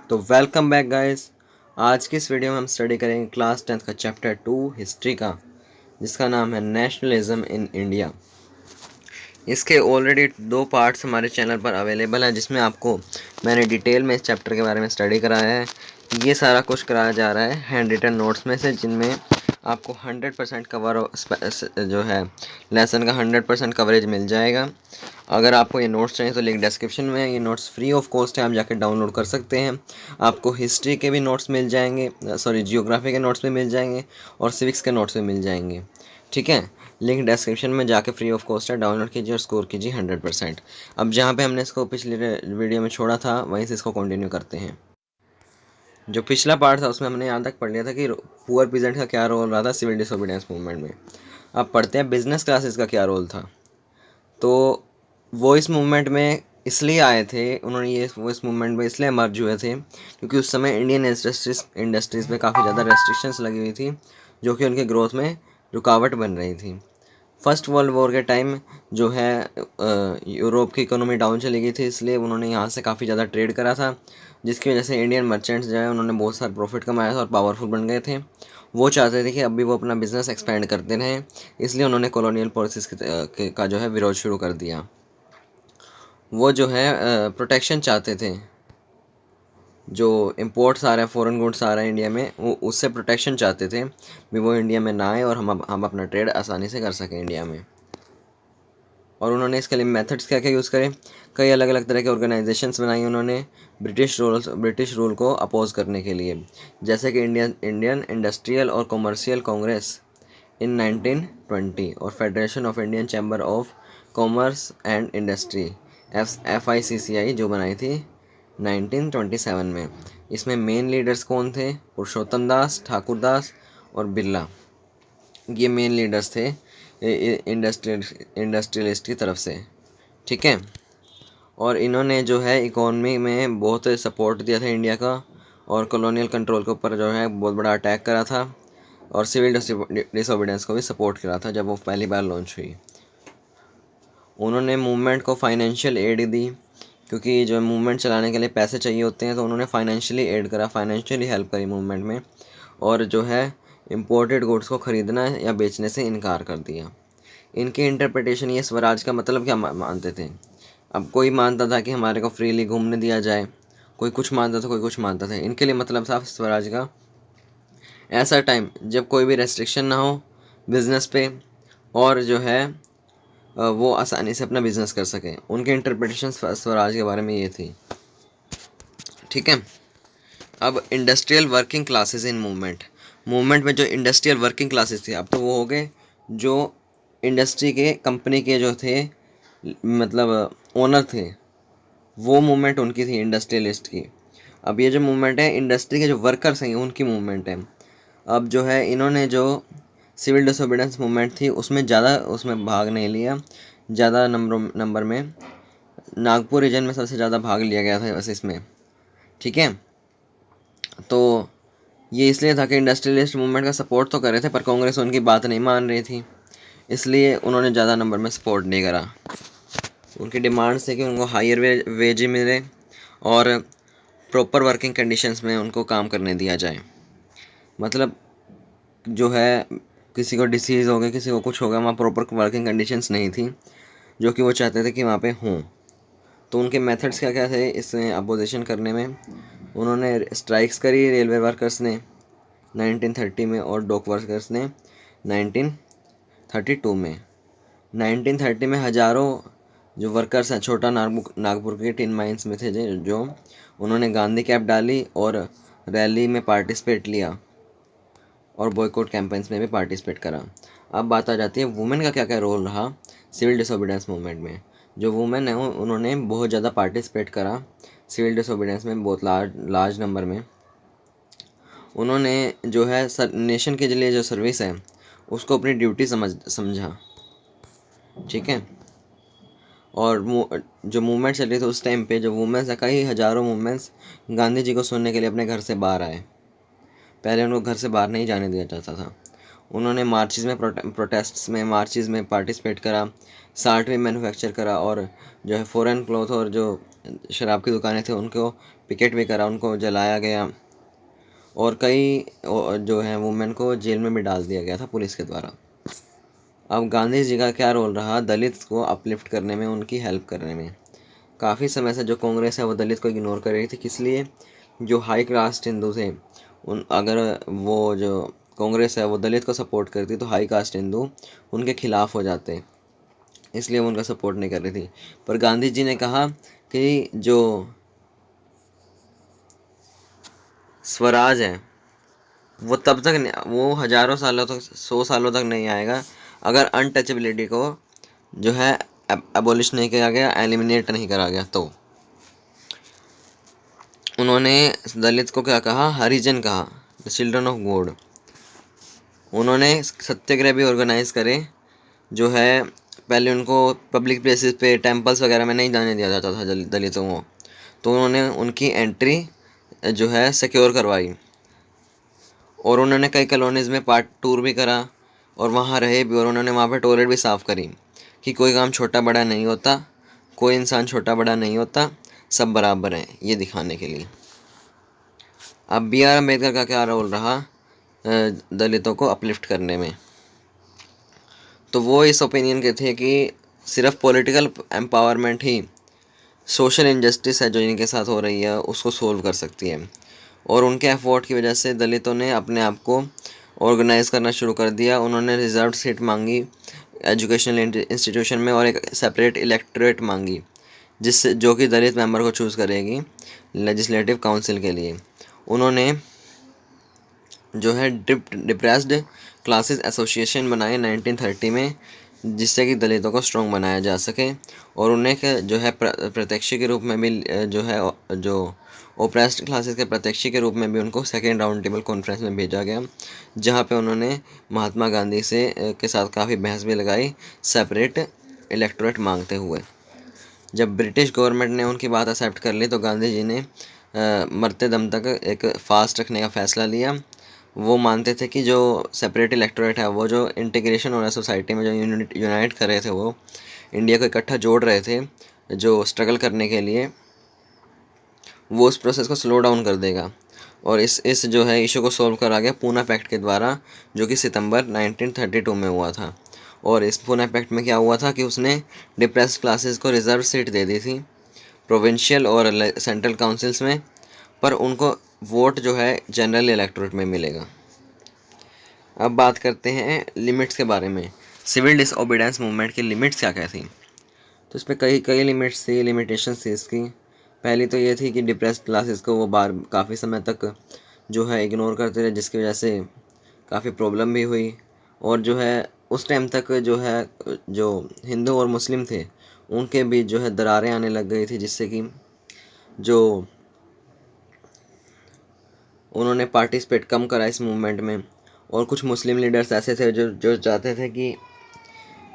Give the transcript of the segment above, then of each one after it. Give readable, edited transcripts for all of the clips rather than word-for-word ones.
तो welcome back guys. आज की इस वीडियो में हम स्टडी करेंगे क्लास 10th का चैप्टर 2 हिस्ट्री का, जिसका नाम है नेशनलिज्म इन इंडिया। इसके ऑलरेडी 2 पार्ट्स हमारे चैनल पर अवेलेबल हैं, जिसमें आपको मैंने डिटेल में इस चैप्टर के बारे में स्टडी कराया है। ये सारा कुछ कराया जा रहा है हैंड रिटन नोट्स में से, जिनमें आपको 100% कवर जो है लेसन का 100% कवरेज मिल जाएगा। अगर आपको ये नोट्स चाहिए तो लिंक डिस्क्रिप्शन में है। ये नोट्स फ्री ऑफ कॉस्ट है, आप जाकर डाउनलोड कर सकते हैं। आपको हिस्ट्री के भी नोट्स मिल जाएंगे, जियोग्राफी के नोट्स भी मिल जाएंगे और सिविक्स के नोट्स भी मिल जाएंगे। ठीक है, लिंक डिस्क्रिप्शन में जाके फ्री ऑफ कॉस्ट है, डाउनलोड कीजिए और स्कोर कीजिए 100%। अब जहाँ पे हमने इसको पिछले वीडियो में छोड़ा था वहीं से इसको कंटिन्यू करते हैं। जो पिछला पार्ट था उसमें हमने यहाँ तक पढ़ लिया था कि पुअर पीजेंट का क्या रोल रहा था सिविल डिसोबीडियंस मूवमेंट में। अब पढ़ते हैं बिजनेस क्लासेस का क्या रोल था। तो वो इस मूवमेंट में इसलिए आए थे, उन्होंने वो इस मूवमेंट में इसलिए मर्ज हुए थे क्योंकि उस समय इंडियन इंडस्ट्रीज़ पे काफ़ी ज़्यादा रेस्ट्रिक्शंस लगी हुई थी, जो कि उनके ग्रोथ में रुकावट बन रही थी। फर्स्ट वर्ल्ड वॉर के टाइम जो है यूरोप की इकोनॉमी डाउन चली गई थी, इसलिए उन्होंने यहाँ से काफ़ी ज़्यादा ट्रेड करा था, जिसकी वजह से इंडियन मर्चेंट्स जो है उन्होंने बहुत सारा प्रॉफिट कमाया था और पावरफुल बन गए थे। वो चाहते थे कि अब भी वो अपना बिजनेस एक्सपेंड करते रहें, इसलिए उन्होंने कॉलोनियल पॉलिसीज़ का जो है विरोध शुरू कर दिया। वो जो है प्रोटेक्शन चाहते थे, जो इम्पोर्ट्स आ रहा है, फॉरेन गुड्स आ रहा है इंडिया में, वो उससे प्रोटेक्शन चाहते थे भी वो इंडिया में ना आए और हम अपना ट्रेड आसानी से कर सकें इंडिया में। और उन्होंने इसके लिए मेथड्स क्या क्या यूज़ करे, कई अलग अलग तरह के ऑर्गेनाइजेशंस बनाई उन्होंने ब्रिटिश रूल को अपोज करने के लिए, जैसे कि इंडियन इंडस्ट्रियल और कॉमर्शियल कांग्रेस इन 1920 और federation of Indian chamber of commerce and industry FICCI जो बनाई थी 1927 में। इसमें मेन लीडर्स कौन थे? पुरुषोत्तम दास, ठाकुर दास और बिरला। ये मेन लीडर्स थे इंडस्ट्रियलिस्ट की तरफ से। ठीक है, और इन्होंने जो है इकोनॉमी में बहुत सपोर्ट दिया था इंडिया का, और कॉलोनियल कंट्रोल के ऊपर जो है बहुत बड़ा अटैक करा था, और सिविल डिसोबीडियंस को भी सपोर्ट करा था जब वो पहली बार लॉन्च हुई। उन्होंने मूवमेंट को फाइनेंशियल एड दी, क्योंकि जो मूवमेंट चलाने के लिए पैसे चाहिए होते हैं, तो उन्होंने फाइनेंशियली एड करा, फाइनेंशियली हेल्प करी मूवमेंट में, और जो है इम्पोर्टेड गुड्स को ख़रीदना या बेचने से इनकार कर दिया। इनकी इंटरप्रिटेशन ये स्वराज का मतलब क्या मानते थे। अब कोई मानता था कि हमारे को फ्रीली घूमने दिया जाए, कोई कुछ मानता था, कोई कुछ मानता था। इनके लिए मतलब था स्वराज का ऐसा टाइम जब कोई भी रेस्ट्रिक्शन ना हो बिज़नेस पे, और जो है वो आसानी से अपना बिजनेस कर सकें। उनके इंटरप्रिटेशन स्वराज के बारे में ये थी। ठीक है, अब industrial working classes in movement में जो इंडस्ट्रियल वर्किंग क्लासेस थे, अब तो वो हो गए जो इंडस्ट्री के कंपनी के जो थे, मतलब ओनर थे, वो मूवमेंट उनकी थी इंडस्ट्रियलिस्ट की। अब ये जो मूवमेंट है इंडस्ट्री के जो वर्कर्स हैं उनकी मूवमेंट है। अब जो है इन्होंने जो सिविल डिसोबीडियंस मूवमेंट थी उसमें भाग नहीं लिया। ज़्यादा नंबर में नागपुर रीजन में सबसे ज़्यादा भाग लिया गया था वैसे इसमें। ठीक है, तो ये इसलिए था कि इंडस्ट्रियलिस्ट मूवमेंट का सपोर्ट तो कर रहे थे, पर कांग्रेस उनकी बात नहीं मान रही थी, इसलिए उन्होंने ज़्यादा नंबर में सपोर्ट नहीं करा। उनकी डिमांड्स थी कि उनको हायर वेज मिले और प्रॉपर वर्किंग कंडीशंस में उनको काम करने दिया जाए। मतलब जो है किसी को डिसीज़ हो गया, किसी को कुछ हो गया, वहाँ प्रॉपर वर्किंग कंडीशंस नहीं थी जो कि वो चाहते थे कि वहाँ पे हों। तो उनके मेथड्स क्या क्या थे इसमें अपोजिशन करने में। उन्होंने स्ट्राइक्स करी रेलवे वर्कर्स ने 1930 में, और डॉक वर्कर्स ने 1932 में। 1930 में हज़ारों जो वर्कर्स हैं छोटा नागपुर के टिन माइंस में थे, जो उन्होंने गांधी कैप डाली और रैली में पार्टिसिपेट लिया और बॉयकॉट कैंपेन्स में भी पार्टिसिपेट करा। अब बात आ जाती है वुमेन का क्या क्या रोल रहा सिविल डिसोबीडियंस मूवमेंट में। जो वुमेन है उन्होंने बहुत ज़्यादा पार्टिसिपेट करा सिविल डिसोबीडियंस में, बहुत लार्ज नंबर में। उन्होंने जो है नेशन के लिए जो सर्विस है उसको अपनी ड्यूटी समझा। ठीक है, और जो मूवमेंट चल रही थी उस टाइम पे, जो वुमेन्स है, कई हज़ारों वुमेन्स गांधी जी को सुनने के लिए अपने घर से बाहर आए। पहले उनको घर से बाहर नहीं जाने दिया जाता था। उन्होंने मार्चेस में प्रोटेस्ट्स में मार्चेस में पार्टिसिपेट करा, साल्ट भी मैन्युफैक्चर करा, और जो है फॉरेन क्लॉथ और जो शराब की दुकानें थी उनको पिकेट भी करा, उनको जलाया गया और कई जो है वुमेन को जेल में भी डाल दिया गया था पुलिस के द्वारा। अब गांधी जी का क्या रोल रहा दलित को अपलिफ्ट करने में, उनकी हेल्प करने में। काफ़ी समय से जो कांग्रेस है वो दलित को इग्नोर कर रही थी, किस लिए? जो हाई कास्ट हिंदू थे उन अगर वो जो कांग्रेस है वो दलित को सपोर्ट करती तो हाई कास्ट हिंदू उनके खिलाफ हो जाते, इसलिए वो उनका सपोर्ट नहीं कर रही थी। पर गांधी जी ने कहा कि जो स्वराज है वो तब तक नहीं, वो हज़ारों सालों तक, 100 सालों तक नहीं आएगा अगर अनटचेबिलिटी को जो है एबोलिश नहीं किया गया, एलिमिनेट नहीं करा गया। तो उन्होंने दलित को क्या कहा? हरिजन कहा, द चिल्ड्रन ऑफ गॉड। उन्होंने सत्याग्रह भी ऑर्गेनाइज करे, जो है पहले उनको पब्लिक प्लेसेस पे, टेम्पल्स वगैरह में नहीं जाने दिया जाता था दलितों को, तो उन्होंने उनकी एंट्री जो है सिक्योर करवाई। और उन्होंने कई कॉलोनीज़ में पार्ट टूर भी करा और वहाँ रहे भी, और उन्होंने वहाँ पे टॉयलेट भी साफ़ करी कि कोई काम छोटा बड़ा नहीं होता, कोई इंसान छोटा बड़ा नहीं होता, सब बराबर हैं, ये दिखाने के लिए। अब बी आर अम्बेडकर का क्या रोल रहा दलितों को अपलिफ्ट करने में? तो वो इस ओपिनियन के थे कि सिर्फ पॉलिटिकल एम्पावरमेंट ही सोशल इनजस्टिस है जो इनके साथ हो रही है उसको सोल्व कर सकती है। और उनके एफर्ट की वजह से दलितों ने अपने आप को ऑर्गेनाइज करना शुरू कर दिया। उन्होंने रिजर्व सीट मांगी एजुकेशनल इंस्टीट्यूशन में और एक सेपरेट इलेक्टोरेट मांगी, जिससे जो कि दलित मेंबर को चूज़ करेगी लेजिस्लेटिव काउंसिल के लिए। उन्होंने जो है डिप्रेस्ड क्लासेस एसोसिएशन बनाए 1930 में, जिससे कि दलितों को स्ट्रॉन्ग बनाया जा सके। और उन्हें जो है प्रत्यक्षी के रूप में भी जो है जो ओप्रेस्ड क्लासेस के प्रत्यक्षी के रूप में भी उनको सेकेंड राउंड टेबल कॉन्फ्रेंस में भेजा गया, जहाँ पे उन्होंने महात्मा गांधी से के साथ काफ़ी बहस भी लगाई सेपरेट इलेक्टोरेट मांगते हुए। जब ब्रिटिश गवर्नमेंट ने उनकी बात एक्सेप्ट कर ली तो गांधी जी ने मरते दम तक एक फास्ट रखने का फ़ैसला लिया। वो मानते थे कि जो सेपरेट इलेक्टोरेट है वो जो इंटीग्रेशन हो रहा है सोसाइटी में, जो यूनाइट कर रहे थे, वो इंडिया को इकट्ठा जोड़ रहे थे जो स्ट्रगल करने के लिए, वो उस प्रोसेस को स्लो डाउन कर देगा। और इस जो है इशू को सॉल्व करा गया पूना पैक्ट के द्वारा, जो कि सितंबर 1932 में हुआ था। और इस पूना पैक्ट में क्या हुआ था कि उसने डिप्रेस्ड क्लासेस को रिजर्व सीट दे दी थी प्रोविंशियल और सेंट्रल काउंसिल्स में, पर उनको वोट जो है जनरल इलेक्टोरेट में मिलेगा। अब बात करते हैं लिमिट्स के बारे में। सिविल डिसओबीडियंस मूवमेंट की लिमिट्स क्या क्या थी? तो इस पर कई कई लिमिट्स थी, लिमिटेशंस थी इसकी। पहली तो ये थी कि डिप्रेस्ड क्लासेस को वो बार काफ़ी समय तक जो है इग्नोर करते रहे, जिसकी वजह से काफ़ी प्रॉब्लम भी हुई। और जो है उस टाइम तक जो है जो हिंदू और मुस्लिम थे उनके बीच जो है दरारें आने लग गई थी, जिससे कि जो उन्होंने पार्टिसिपेट कम करा इस मूवमेंट में। और कुछ मुस्लिम लीडर्स ऐसे थे जो जो चाहते थे कि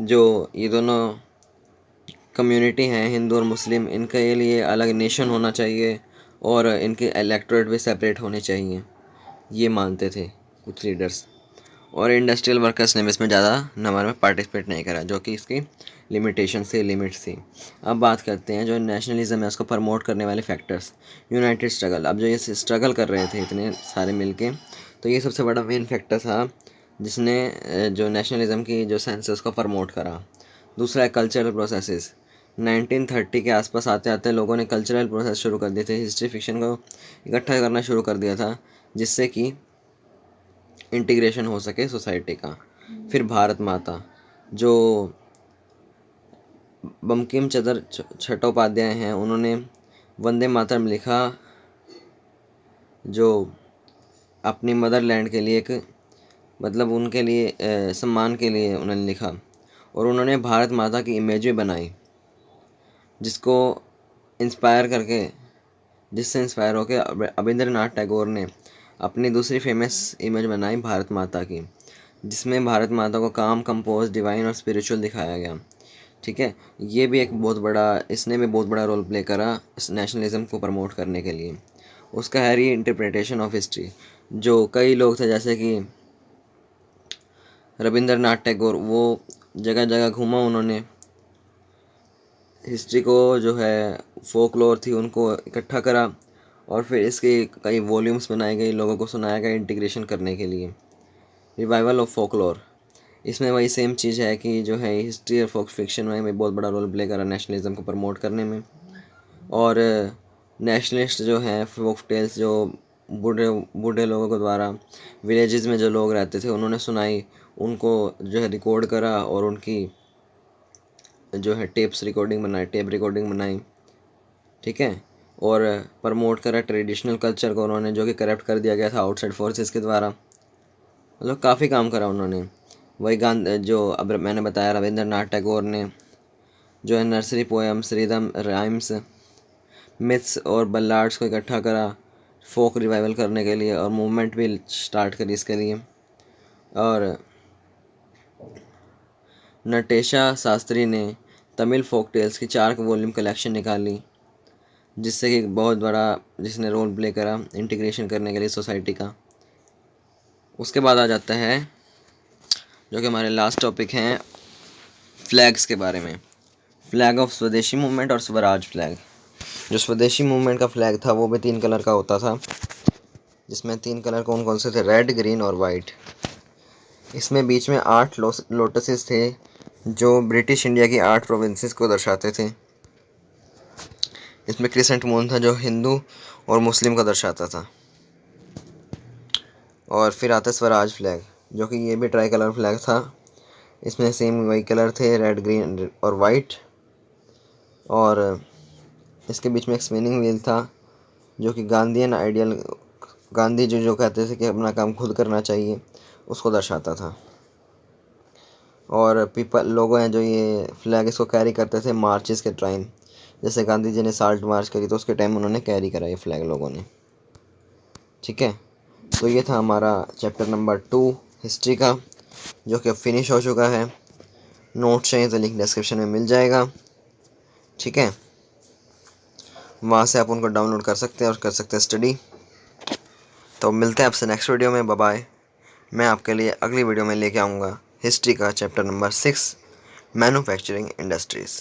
जो ये दोनों कम्युनिटी हैं हिंदू और मुस्लिम, इनके लिए अलग नेशन होना चाहिए और इनके इलेक्टोरेट भी सेपरेट होने चाहिए, ये मानते थे कुछ लीडर्स। और इंडस्ट्रियल वर्कर्स ने भी इसमें ज़्यादा नंबर में पार्टिसिपेट नहीं करा, जो कि इसकी लिमिटेशन से लिमिट्स थी। अब बात करते हैं जो नेशनलिज्म है उसको प्रमोट करने वाले फैक्टर्स। यूनाइटेड स्ट्रगल, अब जो ये स्ट्रगल कर रहे थे इतने सारे मिलके, तो ये सबसे बड़ा मेन फैक्टर था जिसने जो नेशनलिज्म की जो सेंस है उसको प्रमोट करा। दूसरा है कल्चरल प्रोसेसेस। 1930 के आसपास आते आते लोगों ने कल्चरल प्रोसेस शुरू कर दिए थे, हिस्ट्री फिक्शन को इकट्ठा करना शुरू कर दिया था, जिससे कि इंटीग्रेशन हो सके सोसाइटी का। फिर भारत माता, जो बंकिम चंद्र चट्टोपाध्याय हैं, उन्होंने वंदे मातरम लिखा, जो अपनी मदरलैंड के लिए एक मतलब उनके लिए सम्मान के लिए उन्होंने लिखा। और उन्होंने भारत माता की इमेज भी बनाई, जिसको इंस्पायर करके जिससे इंस्पायर होकर रविंद्रनाथ टैगोर ने अपनी दूसरी फेमस इमेज बनाई भारत माता की, जिसमें भारत माता को काम, कंपोज, डिवाइन और स्पिरिचुअल दिखाया गया। ठीक है, ये भी एक बहुत बड़ा, इसने भी बहुत बड़ा रोल प्ले करा इस नेशनलिज्म को प्रमोट करने के लिए। उसका है री इंटरप्रिटेशन ऑफ हिस्ट्री। जो कई लोग थे जैसे कि रविंद्रनाथ टैगोर, वो जगह जगह घूमा उन्होंने हिस्ट्री को जो है फोकलोर थी उनको इकट्ठा करा और फिर इसके कई वॉल्यूम्स बनाए गए, लोगों को सुनाया गया इंटीग्रेशन करने के लिए। रिवाइवल ऑफ फोकलोर, इसमें वही सेम चीज़ है कि जो है हिस्ट्री और फोक फिक्शन में बहुत बड़ा रोल प्ले करा नेशनलिज्म को प्रमोट करने में। और नेशनलिस्ट जो हैं फोक टेल्स जो बूढ़े बूढ़े लोगों के द्वारा विलेजेस में जो लोग रहते थे उन्होंने सुनाई, उनको जो है रिकॉर्ड करा और उनकी जो है टेप रिकॉर्डिंग बनाई, ठीक है। और प्रमोट करा ट्रेडिशनल कल्चर को उन्होंने, जो कि करप्ट कर दिया गया था आउटसाइड फोर्सेस के द्वारा। मतलब काफ़ी काम करा उन्होंने। वही जो अब मैंने बताया रविंद्रनाथ टैगोर ने जो है nursery poems, rhythm, rhymes, myths और बल्लाड्स को इकट्ठा करा फोक रिवाइवल करने के लिए और मूवमेंट भी स्टार्ट करी इसके लिए। और नटेशा शास्त्री ने तमिल फोक टेल्स की 4 वॉल्यूम कलेक्शन निकाली, जिससे कि बहुत बड़ा जिसने रोल प्ले करा इंटीग्रेशन करने के लिए सोसाइटी का। उसके बाद आ जाता है जो कि हमारे लास्ट टॉपिक हैं फ्लैग्स के बारे में। फ्लैग ऑफ स्वदेशी मूवमेंट और स्वराज फ्लैग। जो स्वदेशी मूवमेंट का फ्लैग था वो भी 3 कलर का होता था, जिसमें 3 कलर कौन कौन से थे, रेड, ग्रीन और वाइट। इसमें बीच में 8 लोटसेस थे जो ब्रिटिश इंडिया की 8 प्रोविंसेस को दर्शाते थे। इसमें क्रिसेंट मून था जो हिंदू और मुस्लिम को दर्शाता था। और फिर आता है स्वराज फ्लैग, जो कि ये भी ट्राई कलर फ्लैग था। इसमें सेम वही कलर थे, रेड, ग्रीन और वाइट। और इसके बीच में एक स्पिनिंग व्हील था जो कि गांधीयन आइडियल, गांधी जी जो कहते थे कि अपना काम खुद करना चाहिए, उसको दर्शाता था। और लोगों हैं जो ये फ्लैग इसको कैरी करते थे मार्चेस के टाइम, जैसे गांधी जी ने साल्ट मार्च करी तो उसके टाइम उन्होंने कैरी करा ये फ्लैग लोगों ने, ठीक है। तो ये था हमारा चैप्टर नंबर 2 हिस्ट्री का, जो कि अब फिनिश हो चुका है। नोट्स चाहिए तो लिंक डिस्क्रिप्शन में मिल जाएगा, ठीक है। वहाँ से आप उनको डाउनलोड कर सकते हैं और कर सकते हैं स्टडी। तो मिलते हैं आपसे नेक्स्ट वीडियो में, बाय बाय। मैं आपके लिए अगली वीडियो में लेके आऊँगा हिस्ट्री का चैप्टर नंबर 6 मैन्युफैक्चरिंग इंडस्ट्रीज़।